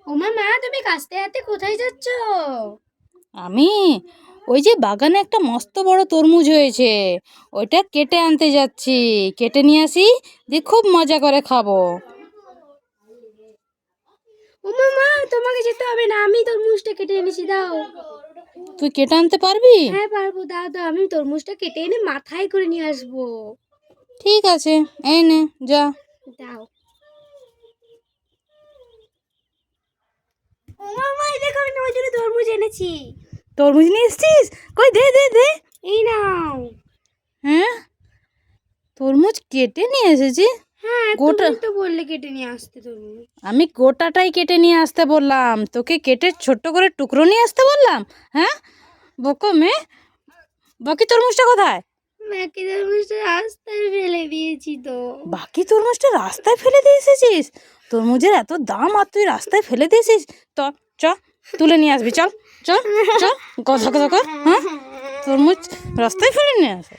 ওমা মা, তুমি কাস্তে হাতে কোথায় যাচ্ছ? আমি ওই যে বাগানে একটা মস্ত বড় তরমুজ হয়েছে, ওইটা কেটে আনতে যাচ্ছি। কেটে নিয়ে আসি, দিয়ে খুব মজা করে খাবো। ওমা মা, তোমাকে যেতে হবে না, আমি তরমুজটা কেটে এনেছি, দাও। তুই কেটে আনতে পারবি? হ্যাঁ পারবো, দাও দাও, আমি তরমুজটা কেটে এনে মাথায় করে নিয়ে আসবো। ঠিক আছে, এই নে, যা। দাও। ওমা মা, এই দেখো, আমি তোমার জন্য তরমুজ এনেছি। তরমুজ নিয়ে এসছিস? কই, দে দে দে। এই নাও। হ্যাঁ, তরমুজ কেটে নিয়ে এসেছি? হ্যাঁ, গোটা? তুমি তো বললে কেটে নিয়ে আসতে তরমুজ। আমি গোটাটাই কেটে নিয়ে আসতে বললাম, তোকে কেটে ছোট্ট করে টুকরো নিয়ে আসতে বললাম? হ্যাঁ, বোকা মেয়ে। বাকি তরমুজটা কোথায়? বাকি তরমুজটা রাস্তায় ফেলে দিয়েছি তো। বাকি তরমুজটা রাস্তায় ফেলে দিয়ে এসেছিস? তরমুজের এত দাম আর তুই রাস্তায় ফেলে দিয়েছিস? তো চ, তুলে নিয়ে আসবি, চল চল চল। কথা কথা কর, হ্যাঁ, তরমুজ রাস্তায় ফেলে নিয়ে আসে।